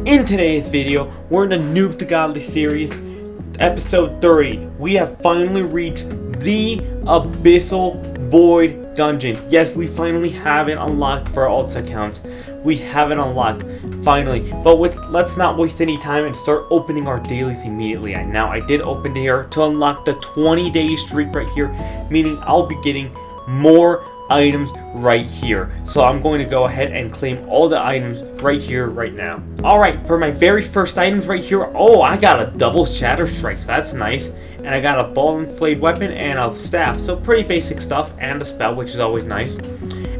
In today's video, we're in the Noob to Godly series, episode 30. We have finally reached the Abyssal Void dungeon. Yes, we finally have it unlocked for all accounts. We have it unlocked, finally. But let's not waste any time and start opening our dailies immediately. Now, I did open here to unlock the 20-day streak right here, meaning I'll be getting more items right here. So I'm going to go ahead and claim all the items right here, right now. Alright, for my very first items right here, oh, I got a double shatter strike, so that's nice. And I got a ball and flayed weapon and a staff, so pretty basic stuff, and a spell, which is always nice.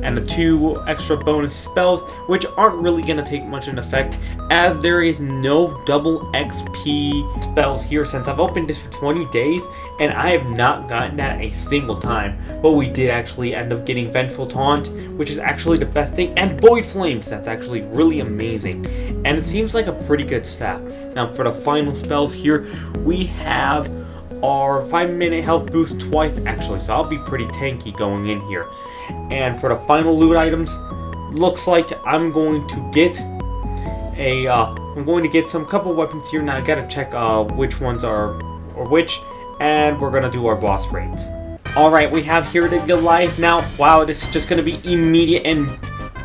And the 2 extra bonus spells, which aren't really going to take much of an effect, as there is no double XP spells here since I've opened this for 20 days, and I have not gotten that a single time. But we did actually end up getting Vengeful Taunt, which is actually the best thing, and Void Flames, that's actually really amazing. And it seems like a pretty good staff. Now for the final spells here, we have our 5-minute health boost twice actually, so I'll be pretty tanky going in here. And for the final loot items, looks like I'm going to get some couple weapons here. Now I gotta check which ones are or which, and we're gonna do our boss raids. All right, we have here the Goliath. Now, wow, this is just gonna be immediate, and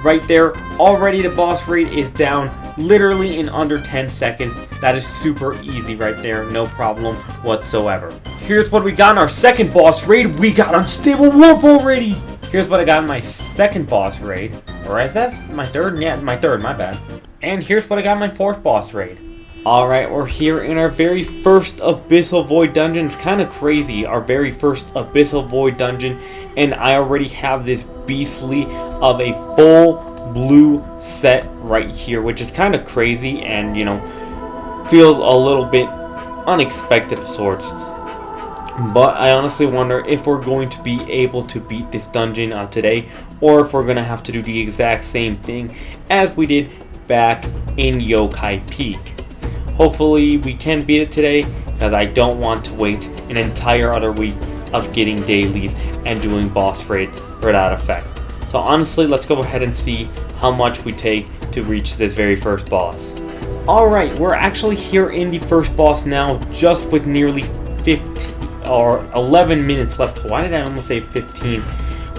right there, already the boss raid is down literally in under 10 seconds. That is super easy right there, no problem whatsoever. Here's what we got in our second boss raid. We got Unstable Warp already. Here's what I got in my second boss raid. Or is that my third? Yeah, my third, my bad. And here's what I got in my fourth boss raid. Alright, we're here in our very first Abyssal Void dungeon. It's kind of crazy, our very first Abyssal Void dungeon. And I already have this beastly of a full blue set right here, which is kind of crazy and, you know, feels a little bit unexpected of sorts. But I honestly wonder if we're going to be able to beat this dungeon today, or if we're going to have to do the exact same thing as we did back in Yokai Peak. Hopefully we can beat it today, because I don't want to wait an entire other week of getting dailies and doing boss raids for that effect. So honestly, let's go ahead and see how much we take to reach this very first boss. Alright, we're actually here in the first boss now, just with nearly 15 or 11 minutes left. Why did I almost say 15?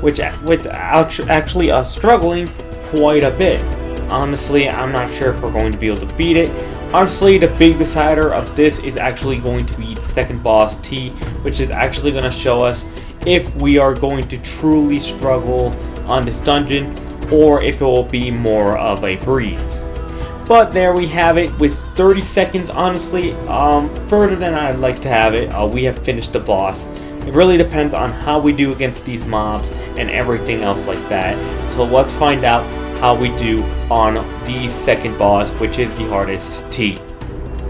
Which actually struggling quite a bit. Honestly, I'm not sure if we're going to be able to beat it. Honestly, the big decider of this is actually going to be the second boss, T, which is actually going to show us if we are going to truly struggle on this dungeon, or if it will be more of a breeze. But there we have it, with 30 seconds, honestly, further than I'd like to have it. We have finished the boss. It really depends on how we do against these mobs and everything else like that. So let's find out how we do on the second boss, which is the hardest, T.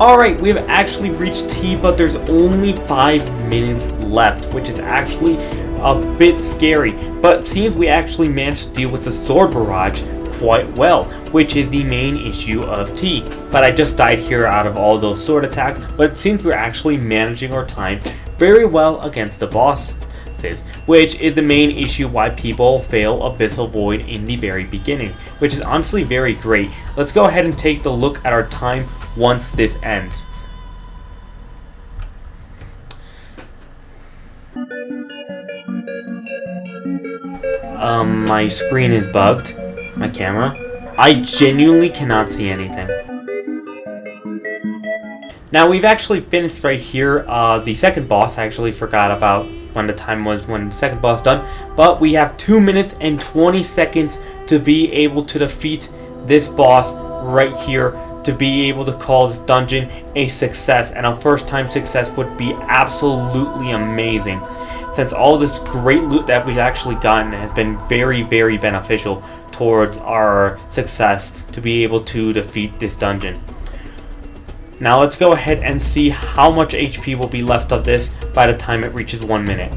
Alright, we have actually reached T, but there's only 5 minutes left, which is actually a bit scary. But it seems we actually managed to deal with the sword barrage quite well, which is the main issue of T. But I just died here out of all those sword attacks, but it seems we're actually managing our time very well against the bosses, which is the main issue why people fail Abyssal Void in the very beginning, which is honestly very great. Let's go ahead and take a look at our time once this ends. My screen is bugged. My camera. I genuinely cannot see anything. Now we've actually finished right here the second boss. I actually forgot about when the time was when the second boss done. But we have 2 minutes and 20 seconds to be able to defeat this boss right here, to be able to call this dungeon a success. And a first time success would be absolutely amazing, since all this great loot that we've actually gotten has been very, very beneficial towards our success to be able to defeat this dungeon. Now let's go ahead and see how much HP will be left of this by the time it reaches 1 minute.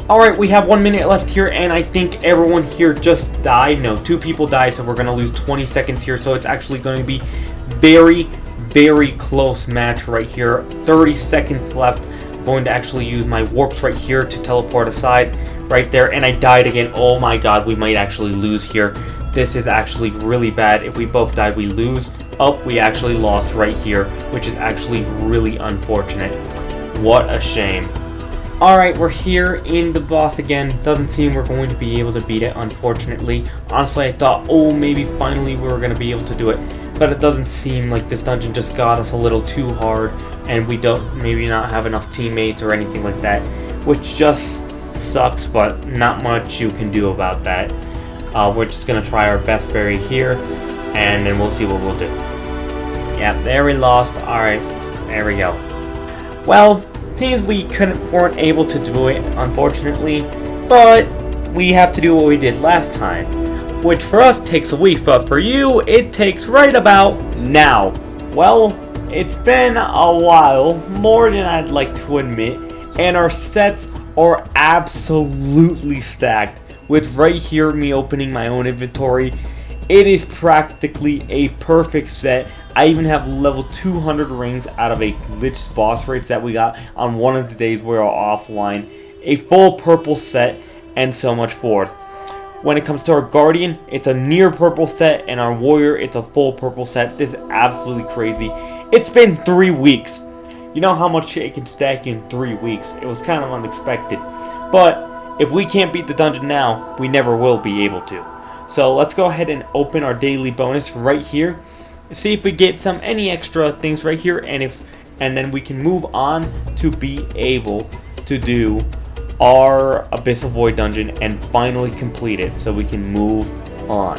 Alright, we have 1 minute left here, and I think everyone here just died. No, 2 people died, so we're going to lose 20 seconds here, so it's actually going to be very, very close match right here. 30 seconds left. I'm going to actually use my warps right here to teleport aside right there, and I died again. Oh my god, we might actually lose here. This is actually really bad. If we both die, we lose. Oh, we actually lost right here, which is actually really unfortunate. What a shame. Alright, we're here in the boss again. Doesn't seem we're going to be able to beat it, unfortunately. Honestly, I thought, oh, maybe finally we were going to be able to do it. But it doesn't seem like this dungeon just got us a little too hard. And we don't maybe not have enough teammates or anything like that. Which just sucks, but not much you can do about that. We're just going to try our best berry here. And then we'll see what we'll do. Yeah, there we lost. Alright, there we go. Well, seems we weren't able to do it, unfortunately, but we have to do what we did last time, which for us takes a week, but for you, it takes right about now. Well, it's been a while, more than I'd like to admit, and our sets are absolutely stacked, with right here me opening my own inventory. It is practically a perfect set. I even have level 200 rings out of a glitched boss rates that we got on one of the days we were offline. A full purple set and so much forth. When it comes to our guardian, it's a near purple set, and our warrior, it's a full purple set. This is absolutely crazy. It's been 3 weeks. You know how much it can stack in 3 weeks. It was kind of unexpected. But if we can't beat the dungeon now, we never will be able to. So let's go ahead and open our daily bonus right here. See if we get any extra things right here, and then we can move on to be able to do our Abyssal Void dungeon and finally complete it, so we can move on.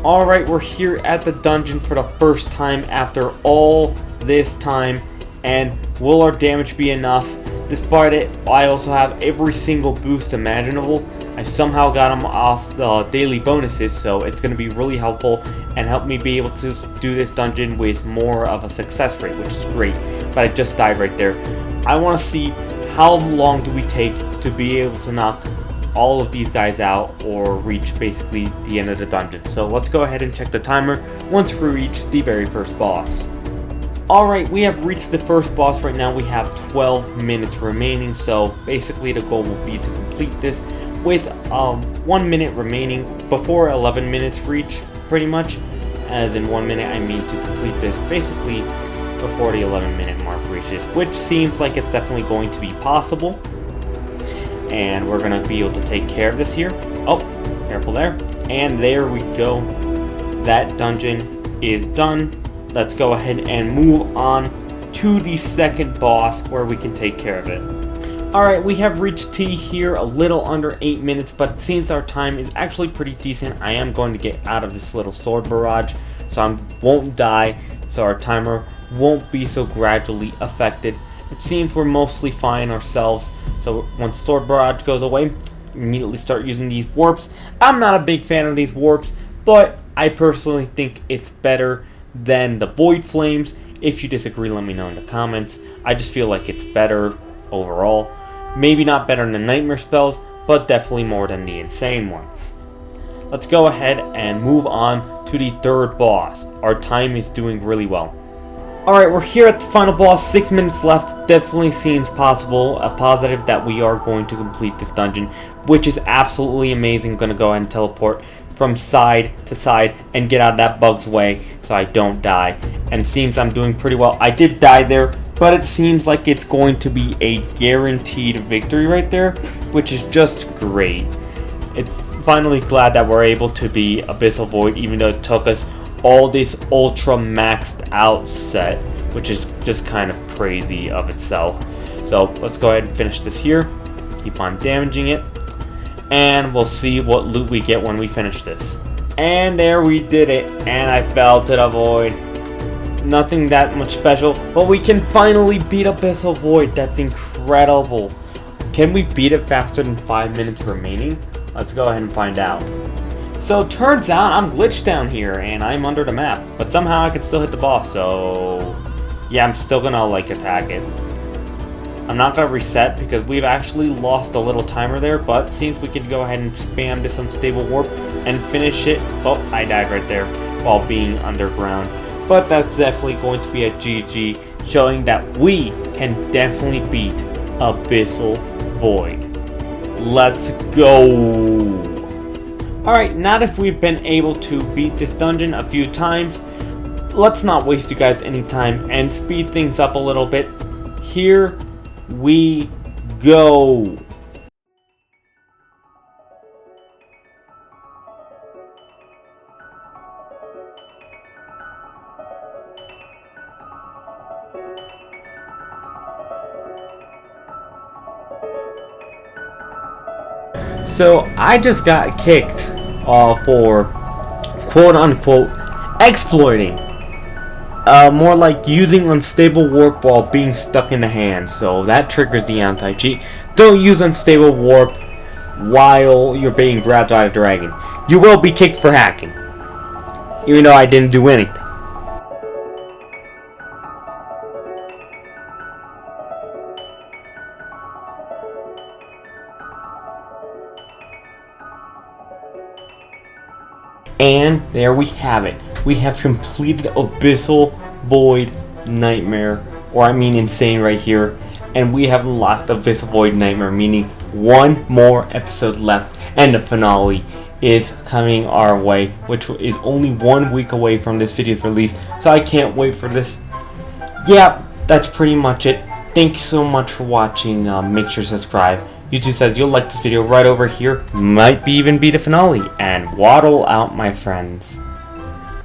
Alright, we're here at the dungeon for the first time after all this time, and will our damage be enough? Despite it, I also have every single boost imaginable. I somehow got them off the daily bonuses, so it's going to be really helpful and help me be able to do this dungeon with more of a success rate, which is great. But I just died right there. I want to see how long do we take to be able to knock all of these guys out or reach basically the end of the dungeon. So let's go ahead and check the timer once we reach the very first boss. Alright, we have reached the first boss right now. We have 12 minutes remaining, so basically the goal will be to complete this with 1 minute remaining before 11 minutes reach, pretty much. As in 1 minute, I mean to complete this basically before the 11-minute mark reaches, which seems like it's definitely going to be possible. And we're going to be able to take care of this here. Oh, careful there. And there we go. That dungeon is done. Let's go ahead and move on to the second boss where we can take care of it. Alright, we have reached T here, a little under 8 minutes, but since our time is actually pretty decent, I am going to get out of this little sword barrage, so I won't die, so our timer won't be so gradually affected. It seems we're mostly fine ourselves, so once sword barrage goes away, immediately start using these warps. I'm not a big fan of these warps, but I personally think it's better than the void flames. If you disagree, let me know in the comments. I just feel like it's better overall. Maybe not better than nightmare spells, but definitely more than the insane ones. Let's go ahead and move on to the third boss. Our time is doing really well. Alright, we're here at the final boss, 6 minutes left. Definitely seems possible, a positive that we are going to complete this dungeon, which is absolutely amazing. I'm going to go ahead and teleport from side to side and get out of that bug's way so I don't die. And seems I'm doing pretty well. I did die there, but it seems like it's going to be a guaranteed victory right there, which is just great. It's finally glad that we're able to be Abyssal Void, even though it took us all this ultra maxed out set, which is just kind of crazy of itself. So let's go ahead and finish this here, keep on damaging it, and we'll see what loot we get when we finish this. And there we did it, and I fell to the void. Nothing that much special, but we can finally beat Abyssal Void. That's incredible. Can we beat it faster than 5 minutes remaining? Let's go ahead and find out. So turns out I'm glitched down here and I'm under the map, but somehow I can still hit the boss, so yeah, I'm still gonna attack it. I'm not gonna reset because we've actually lost a little timer there, but it seems we could go ahead and spam this unstable warp and finish it. Oh, I died right there while being underground. But that's definitely going to be a GG, showing that we can definitely beat Abyssal Void. Let's go! Alright, now that we've been able to beat this dungeon a few times, let's not waste you guys any time and speed things up a little bit. Here we go. So I just got kicked for quote unquote exploiting. More like using unstable warp while being stuck in the hand. So that triggers the anti-cheat. Don't use unstable warp while you're being grabbed by a dragon. You will be kicked for hacking, even though I didn't do anything. And there we have it. We have completed Abyssal Void Nightmare, or I mean Insane right here. And we have locked Abyssal Void Nightmare, meaning one more episode left. And the finale is coming our way, which is only 1 week away from this video's release. So I can't wait for this. Yeah, that's pretty much it. Thank you so much for watching. Make sure to subscribe. YouTube says you'll like this video right over here. Might even be the finale. And waddle out, my friends.